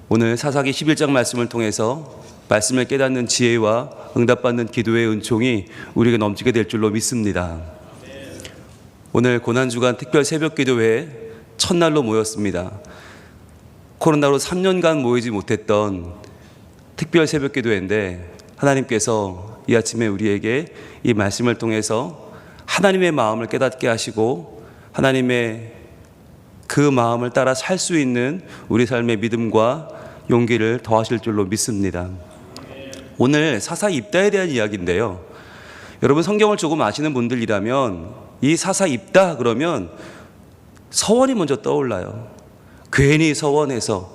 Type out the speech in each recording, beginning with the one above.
오늘 사사기 11장 말씀을 통해서 말씀을 깨닫는 지혜와 응답받는 기도의 은총이 우리에게 넘치게 될 줄로 믿습니다. 오늘 고난주간 특별 새벽기도회 첫날로 모였습니다. 코로나로 3년간 모이지 못했던 특별 새벽기도회인데 하나님께서 이 아침에 우리에게 이 말씀을 통해서 하나님의 마음을 깨닫게 하시고 하나님의 그 마음을 따라 살 수 있는 우리 삶의 믿음과 용기를 더하실 줄로 믿습니다. 오늘 사사 입다에 대한 이야기인데요. 여러분 성경을 조금 아시는 분들이라면 이 사사 입다 그러면 서원이 먼저 떠올라요. 괜히 서원해서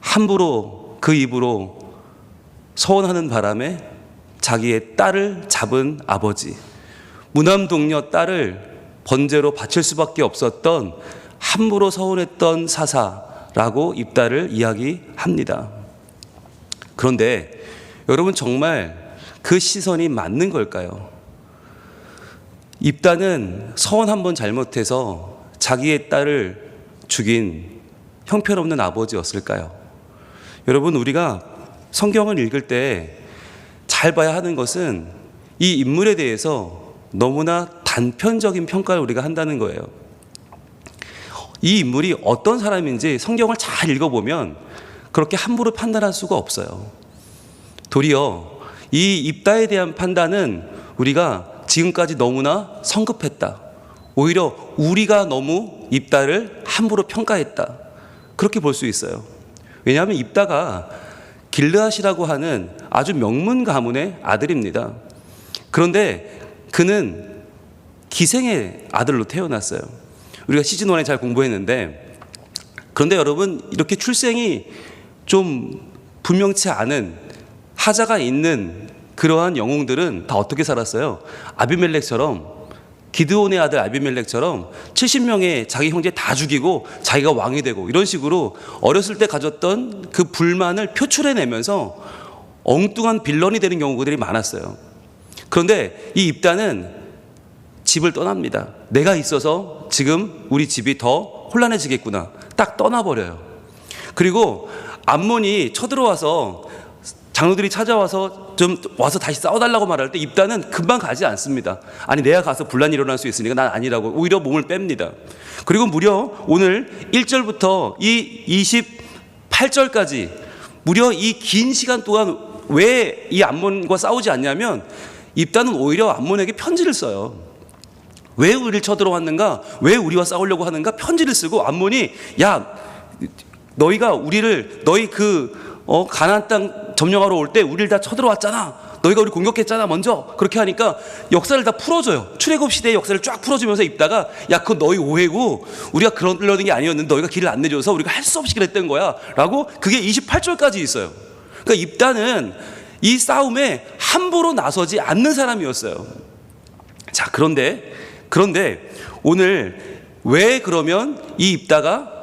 함부로 그 입으로 서원하는 바람에 자기의 딸을 잡은 아버지, 무남동녀 딸을 번제로 바칠 수밖에 없었던 함부로 서원했던 사사라고 입다를 이야기합니다. 그런데 여러분 정말 그 시선이 맞는 걸까요? 입다는 서원 한 번 잘못해서 자기의 딸을 죽인 형편없는 아버지였을까요? 여러분 우리가 성경을 읽을 때 잘 봐야 하는 것은 이 인물에 대해서 너무나 단편적인 평가를 우리가 한다는 거예요. 이 인물이 어떤 사람인지 성경을 잘 읽어보면 그렇게 함부로 판단할 수가 없어요. 도리어 이 입다에 대한 판단은 우리가 지금까지 너무나 성급했다. 오히려 우리가 너무 입다를 함부로 평가했다. 그렇게 볼 수 있어요. 왜냐하면 입다가 길르앗이라고 하는 아주 명문 가문의 아들입니다. 그런데 그는 기생의 아들로 태어났어요. 우리가 시즌 1에 잘 공부했는데, 그런데 여러분 이렇게 출생이 좀 분명치 않은 하자가 있는 그러한 영웅들은 다 어떻게 살았어요? 아비멜렉처럼, 기드온의 아들 아비멜렉처럼 70명의 자기 형제 다 죽이고 자기가 왕이 되고 이런 식으로 어렸을 때 가졌던 그 불만을 표출해내면서 엉뚱한 빌런이 되는 경우들이 많았어요. 그런데 이 입다는 집을 떠납니다. 내가 있어서 지금 우리 집이 더 혼란해지겠구나. 딱 떠나버려요. 그리고 암몬이 쳐들어와서 장로들이 찾아와서 좀 와서 다시 싸워달라고 말할 때 입다는 금방 가지 않습니다. 아니 내가 가서 분란이 일어날 수 있으니까 난 아니라고 오히려 몸을 뺍니다. 그리고 무려 오늘 1절부터 이 28절까지 무려 이 긴 시간 동안 왜 이 암몬과 싸우지 않냐면 입다는 오히려 암몬에게 편지를 써요. 왜 우리를 쳐들어왔는가? 왜 우리와 싸우려고 하는가? 편지를 쓰고 암몬이 야 너희가 우리를 너희 가나안 땅 점령하러 올 때 우리를 다 쳐들어왔잖아. 너희가 우리 공격했잖아 먼저. 그렇게 하니까 역사를 다 풀어줘요. 출애굽 시대의 역사를 쫙 풀어주면서 입다가 야 그건 너희 오해고 우리가 그러려는 게 아니었는데 너희가 길을 안 내줘서 우리가 할 수 없이 그랬던 거야 라고 그게 28절까지 있어요. 그러니까 입다는 이 싸움에 함부로 나서지 않는 사람이었어요. 자 그런데 오늘 왜 그러면 이 입다가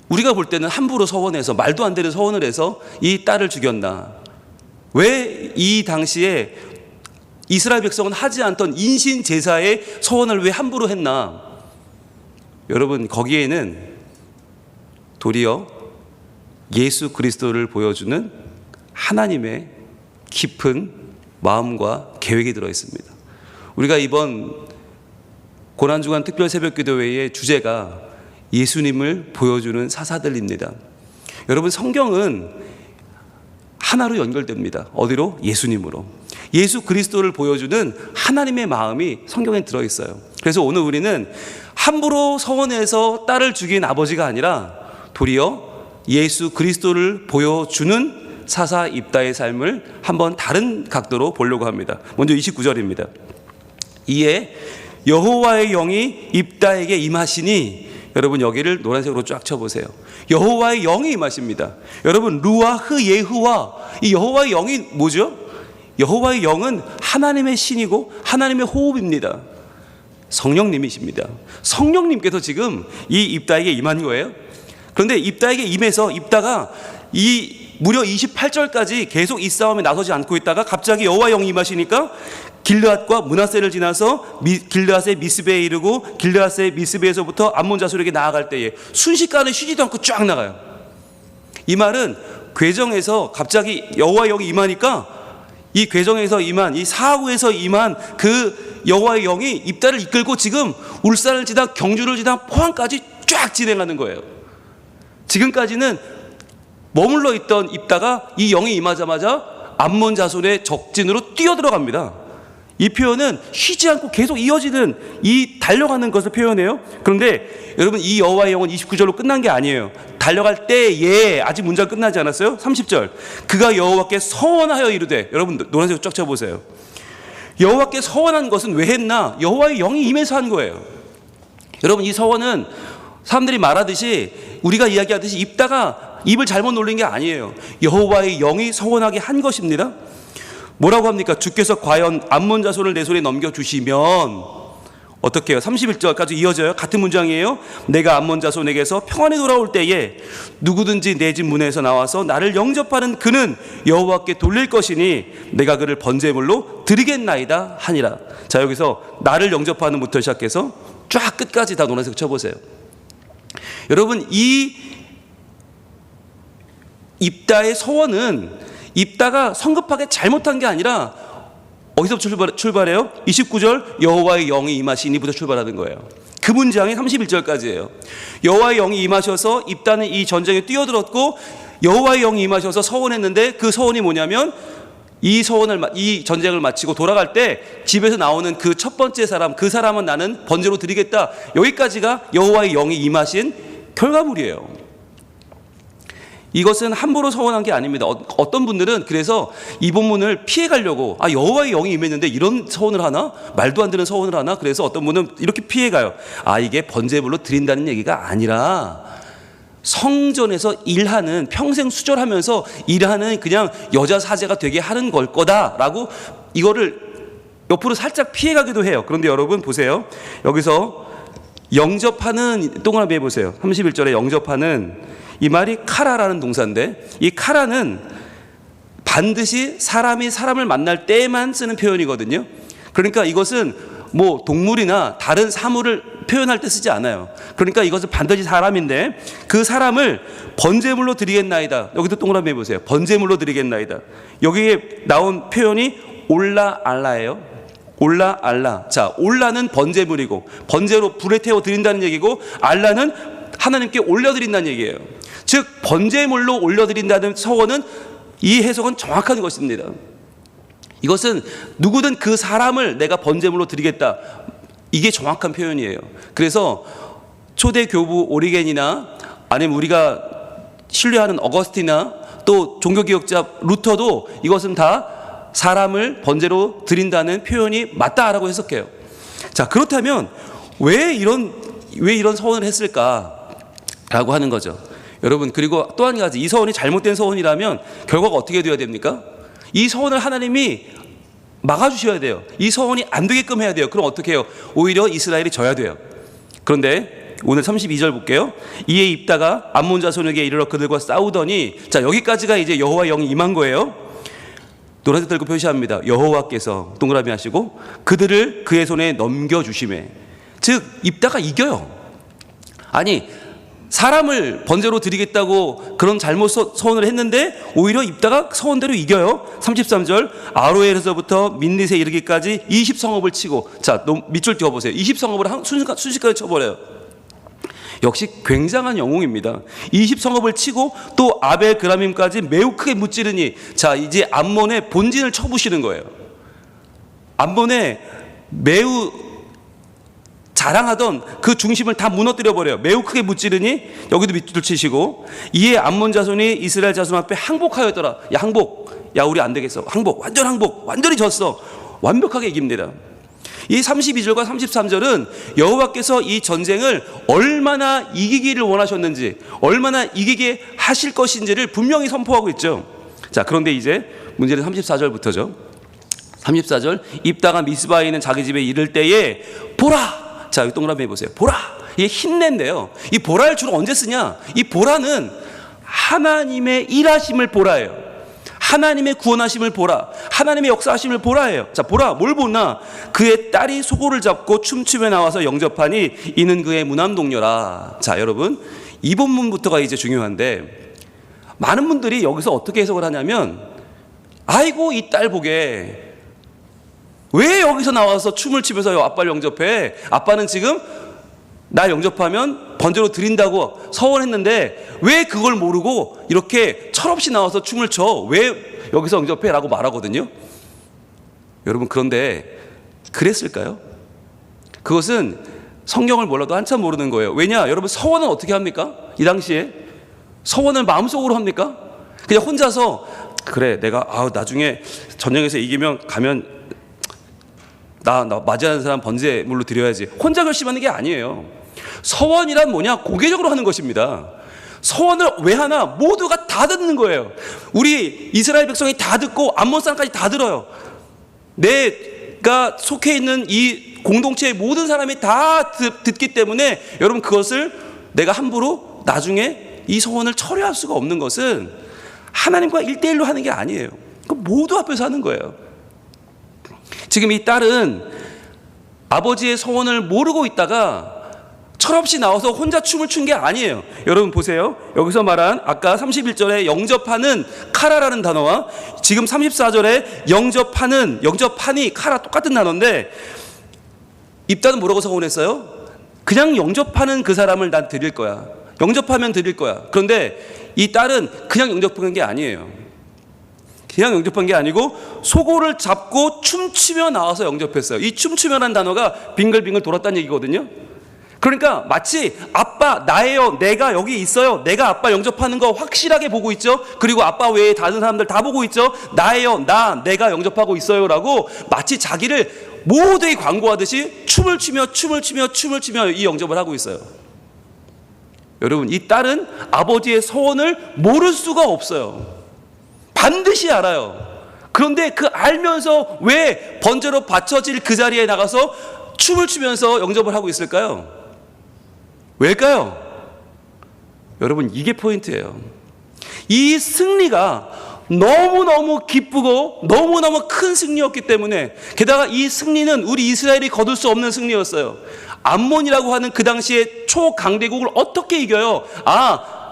우리가 볼 때는 함부로 서원해서 말도 안 되는 서원을 해서 이 딸을 죽였나? 왜 이 당시에 이스라엘 백성은 하지 않던 인신 제사의 서원을 왜 함부로 했나? 여러분 거기에는 도리어 예수 그리스도를 보여주는 하나님의 깊은 마음과 계획이 들어 있습니다. 우리가 이번 고난주간 특별 새벽기도회의 주제가 예수님을 보여주는 사사들입니다. 여러분 성경은 하나로 연결됩니다. 어디로? 예수님으로. 예수 그리스도를 보여주는 하나님의 마음이 성경에 들어있어요. 그래서 오늘 우리는 함부로 서원해서 딸을 죽인 아버지가 아니라 도리어 예수 그리스도를 보여주는 사사 입다의 삶을 한번 다른 각도로 보려고 합니다. 먼저 29절입니다. 이에 여호와의 영이 입다에게 임하시니, 여러분 여기를 노란색으로 쫙 쳐보세요. 여호와의 영이 임하십니다. 여러분 루아흐 예후와, 이 여호와의 영이 뭐죠? 여호와의 영은 하나님의 신이고 하나님의 호흡입니다. 성령님이십니다. 성령님께서 지금 이 입다에게 임한 거예요. 그런데 입다에게 임해서 입다가 이 무려 28절까지 계속 이 싸움에 나서지 않고 있다가 갑자기 여호와의 영이 임하시니까 길르앗과 므낫세를 지나서 길르앗의 미스베에 이르고 길르앗의 미스베에서부터 암몬 자손에게 나아갈 때에 순식간에 쉬지도 않고 쫙 나가요. 이 말은 궤정에서 갑자기 여호와의 영이 임하니까 이 궤정에서 임한, 이 사후에서 임한 그 여호와의 영이 입다를 이끌고 지금 울산을 지나 경주를 지나 포항까지 쫙 진행하는 거예요. 지금까지는 머물러 있던 입다가 이 영이 임하자마자 암몬 자손의 적진으로 뛰어들어갑니다. 이 표현은 쉬지 않고 계속 이어지는, 이 달려가는 것을 표현해요. 그런데 여러분, 이 여호와의 영은 29절로 끝난 게 아니에요. 달려갈 때에, 아직 문장 끝나지 않았어요. 30절, 그가 여호와께 서원하여 이르되, 여러분 노란색 쫙 쳐보세요. 여호와께 서원한 것은 왜 했나? 여호와의 영이 임해서 한 거예요. 여러분, 이 서원은 사람들이 말하듯이, 우리가 이야기하듯이 입다가 입을 잘못 놀린 게 아니에요. 여호와의 영이 서원하게 한 것입니다. 뭐라고 합니까? 주께서 과연 암몬 자손을 내 손에 넘겨주시면 어떻게 해요? 31절까지 이어져요. 같은 문장이에요. 내가 암몬 자손에게서 평안히 돌아올 때에 누구든지 내 집 문에서 나와서 나를 영접하는 그는 여호와께 돌릴 것이니 내가 그를 번제물로 드리겠나이다 하니라. 자, 여기서 나를 영접하는 부터 시작해서 쫙 끝까지 다 노란색 쳐보세요. 여러분, 이 입다의 서원은 입다가 성급하게 잘못한 게 아니라 어디서 출발해요? 29절, 여호와의 영이 임하시니부터 출발하는 거예요. 그 문장이 31절까지예요. 여호와의 영이 임하셔서 입다는 이 전쟁에 뛰어들었고, 여호와의 영이 임하셔서 서원했는데, 그 서원이 뭐냐면 이 전쟁을 마치고 돌아갈 때 집에서 나오는 그 첫 번째 사람, 그 사람은 나는 번제로 드리겠다. 여기까지가 여호와의 영이 임하신 결과물이에요. 이것은 함부로 서원한 게 아닙니다. 어떤 분들은 그래서 이 본문을 피해가려고, 여호와의 영이 임했는데 이런 서원을 하나? 말도 안 되는 서원을 하나? 그래서 어떤 분은 이렇게 피해가요. 이게 번제물로 드린다는 얘기가 아니라 성전에서 일하는, 평생 수절하면서 일하는 그냥 여자 사제가 되게 하는 걸 거다라고 이거를 옆으로 살짝 피해가기도 해요. 그런데 여러분 보세요. 여기서 영접하는, 동그라미 해보세요. 31절에 영접하는, 이 말이 카라라는 동사인데, 이 카라는 반드시 사람이 사람을 만날 때만 쓰는 표현이거든요. 그러니까 이것은 뭐 동물이나 다른 사물을 표현할 때 쓰지 않아요. 그러니까 이것은 반드시 사람인데, 그 사람을 번제물로 드리겠나이다. 여기도 동그라미 해보세요. 번제물로 드리겠나이다. 여기에 나온 표현이 올라 알라예요. 올라 알라. 자, 올라는 번제물이고 번제로 불에 태워 드린다는 얘기고, 알라는 하나님께 올려드린다는 얘기예요. 즉 번제물로 올려드린다는 서원은, 이 해석은 정확한 것입니다. 이것은 누구든 그 사람을 내가 번제물로 드리겠다, 이게 정확한 표현이에요. 그래서 초대 교부 오리겐이나 아니면 우리가 신뢰하는 어거스티나 또 종교개혁자 루터도 이것은 다 사람을 번제로 드린다는 표현이 맞다라고 해석해요. 자, 그렇다면 왜 이런 서원을 했을까라고 하는 거죠. 여러분, 그리고 또 한 가지, 이 서원이 잘못된 서원이라면 결과가 어떻게 되어야 됩니까? 이 서원을 하나님이 막아주셔야 돼요. 이 서원이 안 되게끔 해야 돼요. 그럼 어떻게 해요? 오히려 이스라엘이 져야 돼요. 그런데 오늘 32절 볼게요. 이에 입다가 암몬 자손에게 이르러 그들과 싸우더니, 자, 여기까지가 이제 여호와의 영이 임한 거예요. 노란색 들고 표시합니다. 여호와께서 동그라미 하시고 그들을 그의 손에 넘겨주심에, 즉 입다가 이겨요. 아니, 사람을 번제로 드리겠다고 그런 잘못 서원을 했는데 오히려 입다가 서원대로 이겨요. 33절, 아로엘에서부터 민릿에 이르기까지 20성읍을 치고, 자, 밑줄 띄워보세요. 20성읍을 순식간에 쳐버려요. 역시 굉장한 영웅입니다. 20성읍을 치고 또 아벨 그라밈까지 매우 크게 무찌르니, 자, 이제 암몬의 본진을 쳐부시는 거예요. 암몬의 매우 자랑하던 그 중심을 다 무너뜨려 버려요. 매우 크게 무찌르니, 여기도 밑줄 치시고, 이에 암몬 자손이 이스라엘 자손 앞에 항복하였더라. 야, 항복. 야, 우리 안 되겠어. 항복. 완전 항복. 완전히 졌어. 완벽하게 이깁니다. 이 32절과 33절은 여호와께서 이 전쟁을 얼마나 이기기를 원하셨는지, 얼마나 이기게 하실 것인지를 분명히 선포하고 있죠. 자, 그런데 이제 문제는 34절부터죠. 34절, 입다가 미스바에 있는 자기 집에 이를 때에 보라. 자, 여기 동그라미 해보세요. 보라. 이게 힘낸데요. 이 보라를 주로 언제 쓰냐? 이 보라는 하나님의 일하심을 보라예요. 하나님의 구원하심을 보라, 하나님의 역사하심을 보라예요. 자, 보라, 뭘 보나? 그의 딸이 소고를 잡고 춤추며 나와서 영접하니 이는 그의 무남동녀라. 자, 여러분, 이 본문부터가 이제 중요한데, 많은 분들이 여기서 어떻게 해석을 하냐면, 아이고 이 딸 보게 왜 여기서 나와서 춤을 추면서 아빠를 영접해? 아빠는 지금 나 영접하면 번제로 드린다고 서원했는데 왜 그걸 모르고 이렇게 철없이 나와서 춤을 춰? 왜 여기서 영접해? 라고 말하거든요. 여러분, 그런데 그랬을까요? 그것은 성경을 몰라도 한참 모르는 거예요. 왜냐? 여러분, 서원은 어떻게 합니까? 이 당시에 서원을 마음속으로 합니까? 그냥 혼자서 그래, 내가 나중에 전쟁에서 이기면 가면 나 맞이하는 사람 번제물로 드려야지, 혼자 결심하는 게 아니에요. 서원이란 뭐냐? 공개적으로 하는 것입니다. 서원을 왜 하나? 모두가 다 듣는 거예요. 우리 이스라엘 백성이 다 듣고 암몬 사람까지 다 들어요. 내가 속해 있는 이 공동체의 모든 사람이 다 듣기 때문에 여러분, 그것을 내가 함부로 나중에 이 서원을 철회할 수가 없는 것은 하나님과 1대1로 하는 게 아니에요. 모두 앞에서 하는 거예요. 지금 이 딸은 아버지의 서원을 모르고 있다가 철없이 나와서 혼자 춤을 춘 게 아니에요. 여러분 보세요. 여기서 말한 아까 31절에 영접하는 카라라는 단어와 지금 34절에 영접하니 카라 똑같은 단어인데, 입단은 뭐라고 서원했어요? 그냥 영접하는 그 사람을 난 드릴 거야. 영접하면 드릴 거야. 그런데 이 딸은 그냥 영접한 게 아니에요. 그냥 영접한 게 아니고 속옷을 잡고 춤추며 나와서 영접했어요. 이 춤추며라는 단어가 빙글빙글 돌았다는 얘기거든요. 그러니까 마치 아빠 나예요, 내가 여기 있어요, 내가 아빠 영접하는 거 확실하게 보고 있죠. 그리고 아빠 외에 다른 사람들 다 보고 있죠. 나예요, 내가 영접하고 있어요 라고 마치 자기를 모두에 광고하듯이 춤을 추며 이 영접을 하고 있어요. 여러분, 이 딸은 아버지의 서원을 모를 수가 없어요. 반드시 알아요. 그런데 그 알면서 왜 번제로 바쳐질 그 자리에 나가서 춤을 추면서 영접을 하고 있을까요? 왜일까요? 여러분, 이게 포인트예요. 이 승리가 너무너무 기쁘고 너무너무 큰 승리였기 때문에, 게다가 이 승리는 우리 이스라엘이 거둘 수 없는 승리였어요. 암몬이라고 하는 그 당시에 초강대국을 어떻게 이겨요?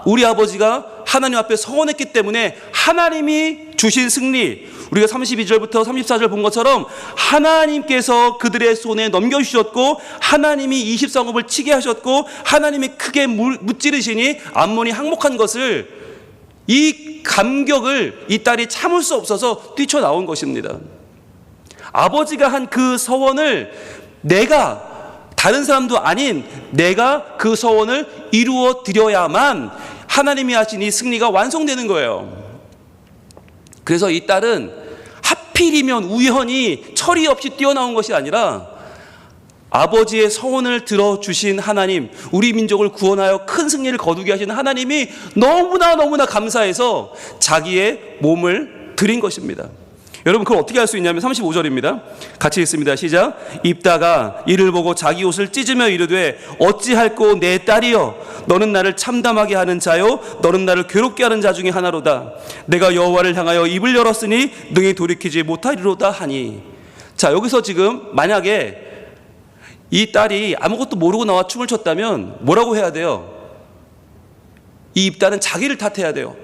우리 아버지가 하나님 앞에 서원했기 때문에 하나님이 주신 승리, 우리가 32절부터 34절 본 것처럼 하나님께서 그들의 손에 넘겨주셨고 하나님이 20성읍을 치게 하셨고 하나님이 크게 무찌르시니 암몬이 항목한 것을, 이 감격을 이 딸이 참을 수 없어서 뛰쳐나온 것입니다. 아버지가 한 그 서원을 다른 사람도 아닌 내가 그 서원을 이루어 드려야만 하나님이 하신 이 승리가 완성되는 거예요. 그래서 이 딸은 하필이면 우연히 처리 없이 뛰어나온 것이 아니라 아버지의 서원을 들어주신 하나님, 우리 민족을 구원하여 큰 승리를 거두게 하신 하나님이 너무나 감사해서 자기의 몸을 드린 것입니다. 여러분, 그걸 어떻게 할 수 있냐면 35절입니다. 같이 읽습니다. 시작. 입다가 이를 보고 자기 옷을 찢으며 이르되 어찌할꼬 내 딸이여, 너는 나를 참담하게 하는 자요 너는 나를 괴롭게 하는 자 중에 하나로다. 내가 여호와를 향하여 입을 열었으니 능히 돌이키지 못하리로다 하니. 자, 여기서 지금 만약에 이 딸이 아무것도 모르고 나와 춤을 췄다면 뭐라고 해야 돼요? 이 입단은 자기를 탓해야 돼요.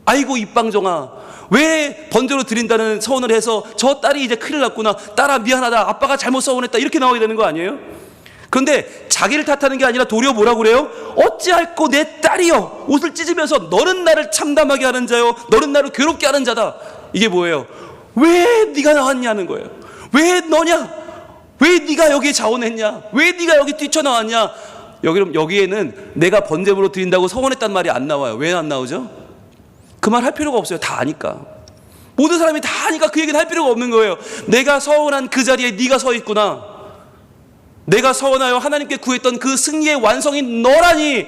아이고 입방정아, 왜 번제로 드린다는 서원을 해서 저 딸이 이제 큰일 났구나, 딸아 미안하다, 아빠가 잘못 서원했다, 이렇게 나와야 되는 거 아니에요? 그런데 자기를 탓하는 게 아니라 도리어 뭐라고 그래요? 어찌할꼬 내 딸이여, 옷을 찢으면서 너는 나를 참담하게 하는 자요 너는 나를 괴롭게 하는 자다. 이게 뭐예요? 왜 네가 나왔냐는 거예요. 왜 너냐? 왜 네가 여기에 자원했냐? 왜 네가 여기 뛰쳐나왔냐? 여기에는 내가 번제물로 드린다고 서원했단 말이 안 나와요. 왜 안 나오죠? 그 말 할 필요가 없어요. 다 아니까. 모든 사람이 다 아니까 그 얘기는 할 필요가 없는 거예요. 내가 서원한 그 자리에 네가 서 있구나. 내가 서원하여 하나님께 구했던 그 승리의 완성이 너라니,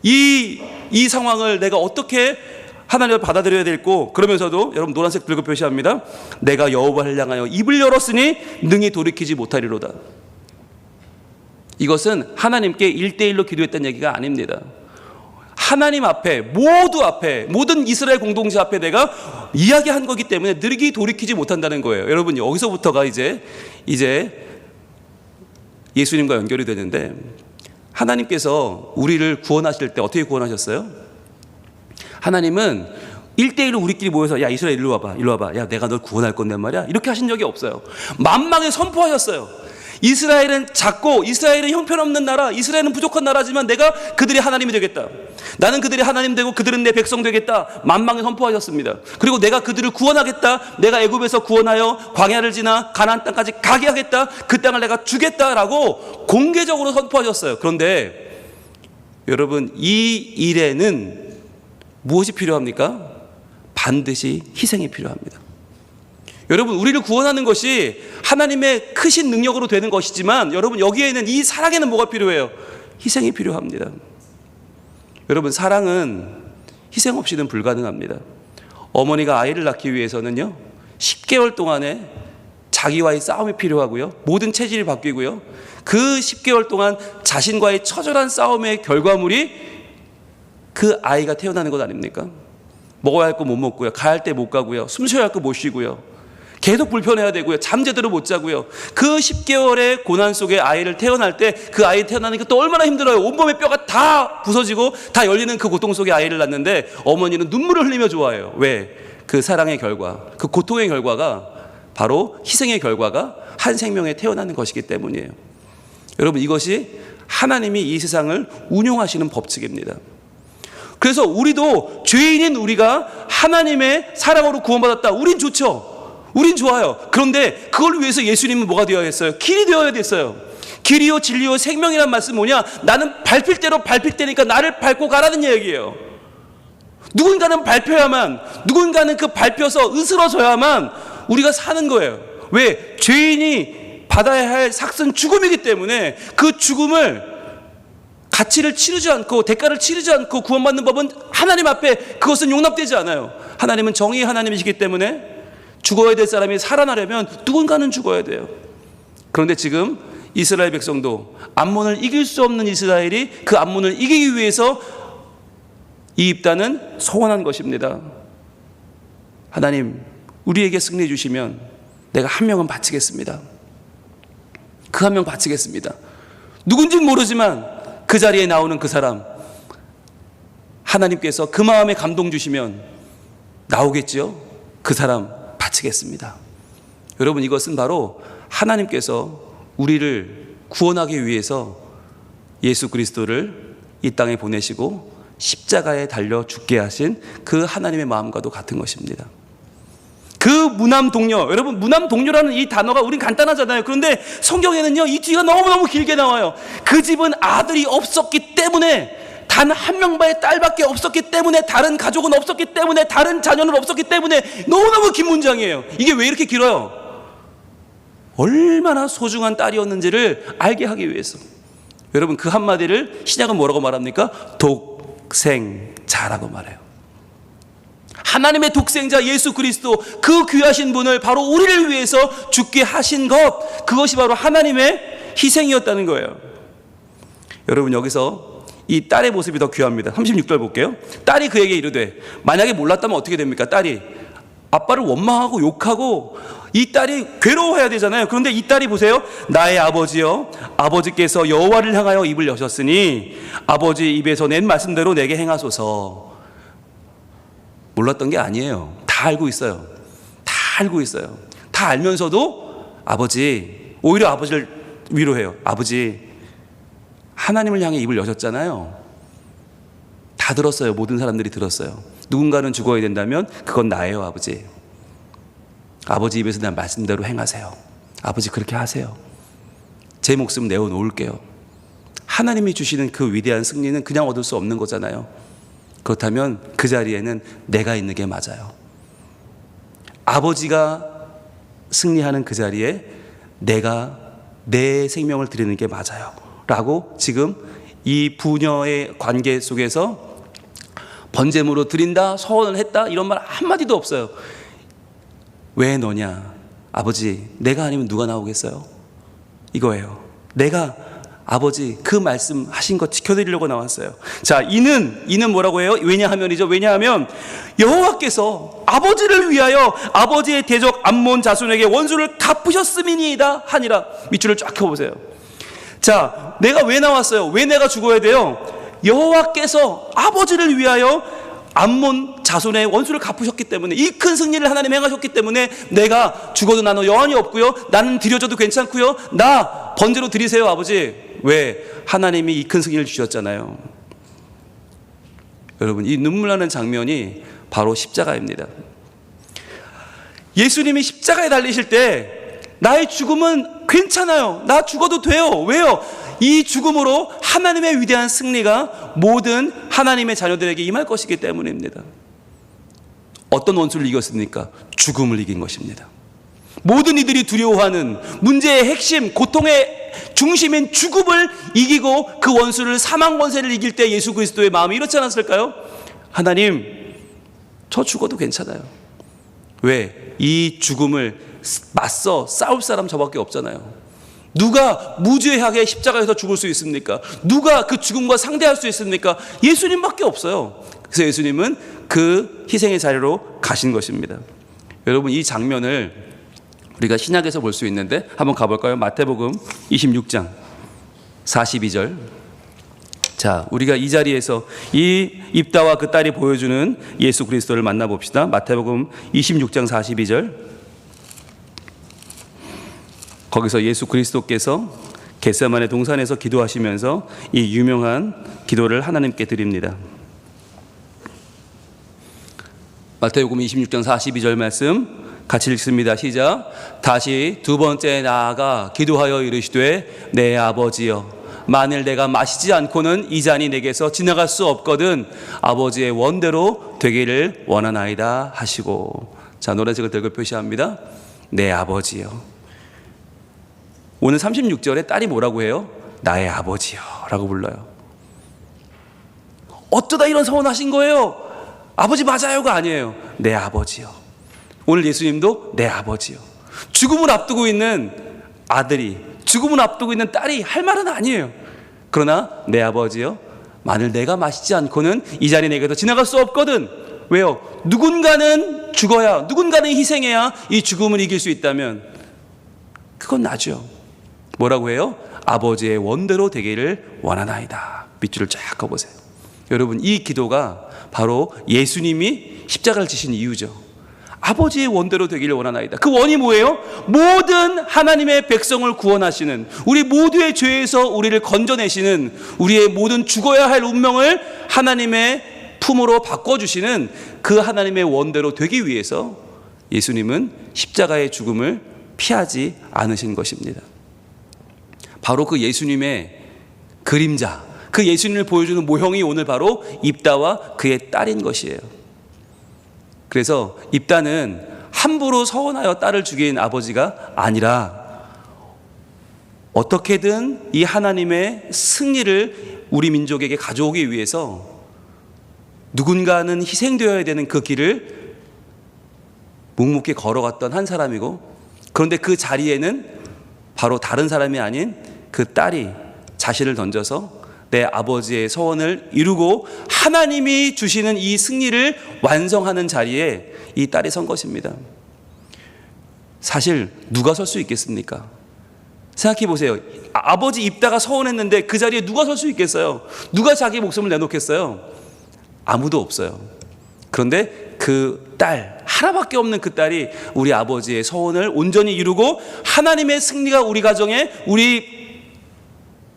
이 상황을 내가 어떻게 하나님을 받아들여야 될고, 그러면서도 여러분 노란색 붉은 표시합니다. 내가 여호와를 향하여 입을 열었으니 능히 돌이키지 못하리로다. 이것은 하나님께 1대1로 기도했다는 얘기가 아닙니다. 하나님 앞에, 모든 이스라엘 공동체 앞에 내가 이야기한 거기 때문에 능히 돌이키지 못한다는 거예요. 여러분, 여기서부터가 이제 예수님과 연결이 되는데, 하나님께서 우리를 구원하실 때 어떻게 구원하셨어요? 하나님은 1대1로 우리끼리 모여서 야 이스라엘 일로 와봐 야 내가 널 구원할 건데 말이야 이렇게 하신 적이 없어요. 만방에 선포하셨어요. 이스라엘은 작고 이스라엘은 형편없는 나라, 이스라엘은 부족한 나라지만 내가 그들의 하나님이 되겠다. 나는 그들의 하나님 되고 그들은 내 백성 되겠다. 만방에 선포하셨습니다. 그리고 내가 그들을 구원하겠다. 내가 애굽에서 구원하여 광야를 지나 가나안 땅까지 가게 하겠다. 그 땅을 내가 주겠다라고 공개적으로 선포하셨어요. 그런데 여러분 이 일에는 무엇이 필요합니까? 반드시 희생이 필요합니다. 여러분 우리를 구원하는 것이 하나님의 크신 능력으로 되는 것이지만 여러분 여기에는 이 사랑에는 뭐가 필요해요? 희생이 필요합니다. 여러분 사랑은 희생 없이는 불가능합니다. 어머니가 아이를 낳기 위해서는요 10개월 동안에 자기와의 싸움이 필요하고요 모든 체질이 바뀌고요 그 10개월 동안 자신과의 처절한 싸움의 결과물이 그 아이가 태어나는 것 아닙니까? 먹어야 할 거 못 먹고요 가야 할 때 못 가고요 숨 쉬어야 할 거 못 쉬고요 계속 불편해야 되고요. 잠 제대로 못 자고요. 그 10개월의 고난 속에 아이를 태어날 때 그 아이 태어나는 게 또 얼마나 힘들어요. 온몸의 뼈가 다 부서지고 다 열리는 그 고통 속에 아이를 낳는데 어머니는 눈물을 흘리며 좋아해요. 왜? 그 사랑의 결과, 그 고통의 결과가 바로 희생의 결과가 한 생명에 태어나는 것이기 때문이에요. 여러분 이것이 하나님이 이 세상을 운용하시는 법칙입니다. 그래서 우리도 죄인인 우리가 하나님의 사랑으로 구원받았다. 우린 좋죠. 우린 좋아요. 그런데 그걸 위해서 예수님은 뭐가 되어야 했어요? 길이 되어야 됐어요. 길이요 진리요 생명이란 말씀 뭐냐? 나는 밟힐 대로 밟힐 때니까 나를 밟고 가라는 얘기예요. 누군가는 밟혀야만, 누군가는 그 밟혀서 으스러져야만 우리가 사는 거예요. 왜? 죄인이 받아야 할 삭은 죽음이기 때문에 그 죽음을 가치를 치르지 않고 대가를 치르지 않고 구원받는 법은 하나님 앞에 그것은 용납되지 않아요. 하나님은 정의의 하나님이시기 때문에 죽어야 될 사람이 살아나려면 누군가는 죽어야 돼요. 그런데 지금 이스라엘 백성도 암몬을 이길 수 없는 이스라엘이 그 암몬을 이기기 위해서 이 입단은 소원한 것입니다. 하나님 우리에게 승리 주시면 내가 한 명은 바치겠습니다. 그 한 명 바치겠습니다. 누군지는 모르지만 그 자리에 나오는 그 사람 하나님께서 그 마음에 감동 주시면 나오겠지요. 그 사람 바치겠습니다. 여러분 이것은 바로 하나님께서 우리를 구원하기 위해서 예수 그리스도를 이 땅에 보내시고 십자가에 달려 죽게 하신 그 하나님의 마음과도 같은 것입니다. 그 무남동녀, 여러분 무남동녀라는 이 단어가 우린 간단하잖아요. 그런데 성경에는요 이 뒤가 너무너무 길게 나와요. 그 집은 아들이 없었기 때문에 단 한 명만의 딸밖에 없었기 때문에 다른 가족은 없었기 때문에 다른 자녀는 없었기 때문에 너무너무 긴 문장이에요. 이게 왜 이렇게 길어요? 얼마나 소중한 딸이었는지를 알게 하기 위해서. 여러분 그 한마디를 신약은 뭐라고 말합니까? 독생자라고 말해요. 하나님의 독생자 예수 그리스도 그 귀하신 분을 바로 우리를 위해서 죽게 하신 것 그것이 바로 하나님의 희생이었다는 거예요. 여러분 여기서 이 딸의 모습이 더 귀합니다. 36절 볼게요. 딸이 그에게 이르되 만약에 몰랐다면 어떻게 됩니까? 딸이 아빠를 원망하고 욕하고 이 딸이 괴로워해야 되잖아요. 그런데 이 딸이 보세요. 나의 아버지여 아버지께서 여호와를 향하여 입을 여셨으니 아버지 입에서 낸 말씀대로 내게 행하소서. 몰랐던 게 아니에요. 다 알고 있어요. 다 알고 있어요. 다 알면서도 아버지 오히려 아버지를 위로해요. 아버지 하나님을 향해 입을 여셨잖아요. 다 들었어요. 모든 사람들이 들었어요. 누군가는 죽어야 된다면 그건 나예요. 아버지. 아버지 입에서 난 말씀대로 행하세요. 아버지 그렇게 하세요. 제 목숨 내어놓을게요. 하나님이 주시는 그 위대한 승리는 그냥 얻을 수 없는 거잖아요. 그렇다면 그 자리에는 내가 있는 게 맞아요. 아버지가 승리하는 그 자리에 내가 내 생명을 드리는 게 맞아요. 라고 지금 이 부녀의 관계 속에서 번제물로 드린다, 서원을 했다 이런 말 한마디도 없어요. 왜 너냐? 아버지 내가 아니면 누가 나오겠어요? 이거예요. 내가 아버지 그 말씀하신 것 지켜드리려고 나왔어요. 자, 이는 뭐라고 해요? 왜냐하면이죠. 왜냐하면 여호와께서 아버지를 위하여 아버지의 대적 암몬 자손에게 원수를 갚으셨음이니이다 하니라. 밑줄을 쫙 켜보세요. 자, 내가 왜 나왔어요? 왜 내가 죽어야 돼요? 여호와께서 아버지를 위하여 암몬 자손의 원수를 갚으셨기 때문에, 이 큰 승리를 하나님 행하셨기 때문에 내가 죽어도 나는 여한이 없고요, 나는 드려줘도 괜찮고요, 나 번제로 드리세요 아버지. 왜? 하나님이 이 큰 승리를 주셨잖아요. 여러분, 이 눈물 나는 장면이 바로 십자가입니다. 예수님이 십자가에 달리실 때 나의 죽음은 괜찮아요, 나 죽어도 돼요. 왜요? 이 죽음으로 하나님의 위대한 승리가 모든 하나님의 자녀들에게 임할 것이기 때문입니다. 어떤 원수를 이겼습니까? 죽음을 이긴 것입니다. 모든 이들이 두려워하는 문제의 핵심, 고통의 중심인 죽음을 이기고 그 원수를, 사망 권세를 이길 때 예수 그리스도의 마음이 이렇지 않았을까요? 하나님, 저 죽어도 괜찮아요. 왜? 이 죽음을 맞서 싸울 사람 저밖에 없잖아요. 누가 무죄하게 십자가에서 죽을 수 있습니까? 누가 그 죽음과 상대할 수 있습니까? 예수님밖에 없어요. 그래서 예수님은 그 희생의 자리로 가신 것입니다. 여러분, 이 장면을 우리가 신약에서 볼 수 있는데 한번 가볼까요? 마태복음 26장 42절. 자, 우리가 이 자리에서 이 입다와 그 딸이 보여주는 예수 그리스도를 만나봅시다. 마태복음 26장 42절. 거기서 예수 그리스도께서 겟세마네 동산에서 기도하시면서 이 유명한 기도를 하나님께 드립니다. 마태복음 26장 42절 말씀 같이 읽습니다. 시작. 다시 두 번째 나아가 기도하여 이르시되 내 아버지여, 만일 내가 마시지 않고는 이 잔이 내게서 지나갈 수 없거든 아버지의 원대로 되기를 원하나이다 하시고. 자, 노란색을 들고 표시합니다. 내 아버지여. 오늘 36절에 딸이 뭐라고 해요? 나의 아버지요 라고 불러요. 어쩌다 이런 서원하신 거예요? 아버지 맞아요가 아니에요. 내 아버지요. 오늘 예수님도 내 아버지요. 죽음을 앞두고 있는 아들이, 죽음을 앞두고 있는 딸이 할 말은 아니에요. 그러나 내 아버지요, 만일 내가 마시지 않고는 이 자리 내게도 지나갈 수 없거든. 왜요? 누군가는 죽어야, 누군가는 희생해야 이 죽음을 이길 수 있다면 그건 나죠. 뭐라고 해요? 아버지의 원대로 되기를 원하나이다. 밑줄을 쫙 그어보세요. 여러분, 이 기도가 바로 예수님이 십자가를 지신 이유죠. 아버지의 원대로 되기를 원하나이다. 그 원이 뭐예요? 모든 하나님의 백성을 구원하시는, 우리 모두의 죄에서 우리를 건져내시는, 우리의 모든 죽어야 할 운명을 하나님의 품으로 바꿔주시는 그 하나님의 원대로 되기 위해서 예수님은 십자가의 죽음을 피하지 않으신 것입니다. 바로 그 예수님의 그림자, 그 예수님을 보여주는 모형이 오늘 바로 입다와 그의 딸인 것이에요. 그래서 입다는 함부로 서원하여 딸을 죽인 아버지가 아니라 어떻게든 이 하나님의 승리를 우리 민족에게 가져오기 위해서 누군가는 희생되어야 되는 그 길을 묵묵히 걸어갔던 한 사람이고, 그런데 그 자리에는 바로 다른 사람이 아닌 그 딸이 자신을 던져서 내 아버지의 서원을 이루고 하나님이 주시는 이 승리를 완성하는 자리에 이 딸이 선 것입니다. 사실 누가 설 수 있겠습니까? 생각해 보세요. 아버지 입다가 서원했는데 그 자리에 누가 설 수 있겠어요? 누가 자기 목숨을 내놓겠어요? 아무도 없어요. 그런데 그 딸, 하나밖에 없는 그 딸이 우리 아버지의 서원을 온전히 이루고 하나님의 승리가 우리 가정에, 우리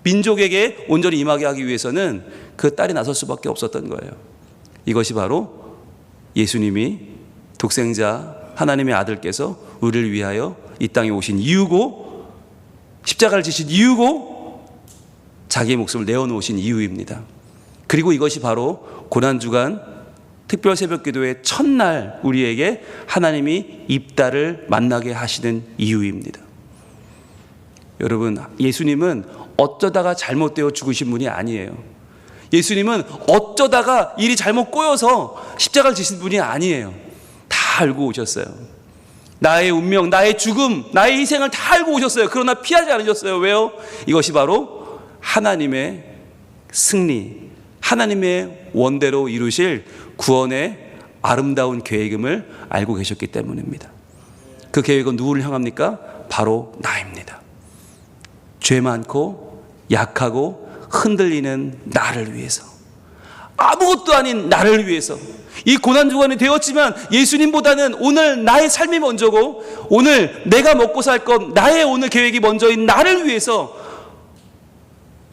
민족에게 온전히 임하게 하기 위해서는 그 딸이 나설 수밖에 없었던 거예요. 이것이 바로 예수님이 독생자 하나님의 아들께서 우리를 위하여 이 땅에 오신 이유고, 십자가를 지신 이유고, 자기의 목숨을 내어놓으신 이유입니다. 그리고 이것이 바로 고난주간 특별 새벽기도의 첫날 우리에게 하나님이 입다를 만나게 하시는 이유입니다. 여러분, 예수님은 어쩌다가 잘못되어 죽으신 분이 아니에요. 예수님은 어쩌다가 일이 잘못 꼬여서 십자가를 지신 분이 아니에요. 다 알고 오셨어요. 나의 운명, 나의 죽음, 나의 희생을 다 알고 오셨어요. 그러나 피하지 않으셨어요. 왜요? 이것이 바로 하나님의 승리, 하나님의 원대로 이루실 구원의 아름다운 계획임을 알고 계셨기 때문입니다. 그 계획은 누구를 향합니까? 바로 나입니다. 죄 많고 약하고 흔들리는 나를 위해서, 아무것도 아닌 나를 위해서 이 고난주간이 되었지만 예수님보다는 오늘 나의 삶이 먼저고 오늘 내가 먹고 살 것 나의 오늘 계획이 먼저인 나를 위해서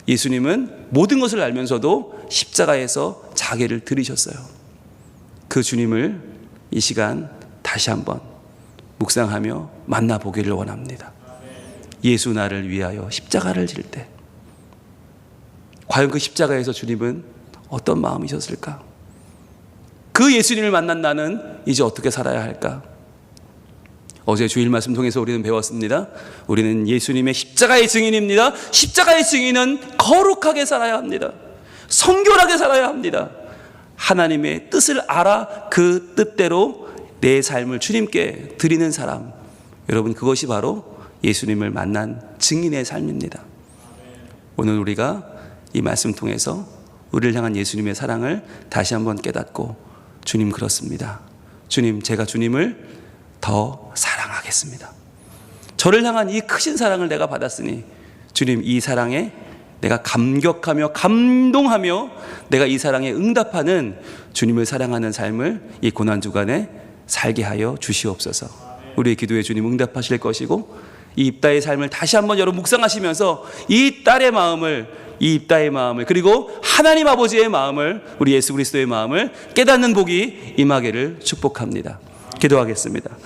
예수님은 모든 것을 알면서도 십자가에서 자기를 들이셨어요. 그 주님을 이 시간 다시 한번 묵상하며 만나보기를 원합니다. 예수 나를 위하여 십자가를 질 때 과연 그 십자가에서 주님은 어떤 마음이셨을까? 그 예수님을 만난 나는 이제 어떻게 살아야 할까? 어제 주일 말씀 통해서 우리는 배웠습니다. 우리는 예수님의 십자가의 증인입니다. 십자가의 증인은 거룩하게 살아야 합니다. 성결하게 살아야 합니다. 하나님의 뜻을 알아 그 뜻대로 내 삶을 주님께 드리는 사람, 여러분 그것이 바로 예수님을 만난 증인의 삶입니다. 오늘 우리가 이 말씀 통해서 우리를 향한 예수님의 사랑을 다시 한번 깨닫고, 주님 그렇습니다. 주님, 제가 주님을 더 사랑하겠습니다. 저를 향한 이 크신 사랑을 내가 받았으니 주님, 이 사랑에 내가 감격하며 감동하며 내가 이 사랑에 응답하는 주님을 사랑하는 삶을 이 고난주간에 살게 하여 주시옵소서. 우리의 기도에 주님 응답하실 것이고, 이 입다의 삶을 다시 한번 여러분 묵상하시면서 이 딸의 마음을, 이 입다의 마음을, 그리고 하나님 아버지의 마음을, 우리 예수 그리스도의 마음을 깨닫는 복이 임하기를 축복합니다. 기도하겠습니다.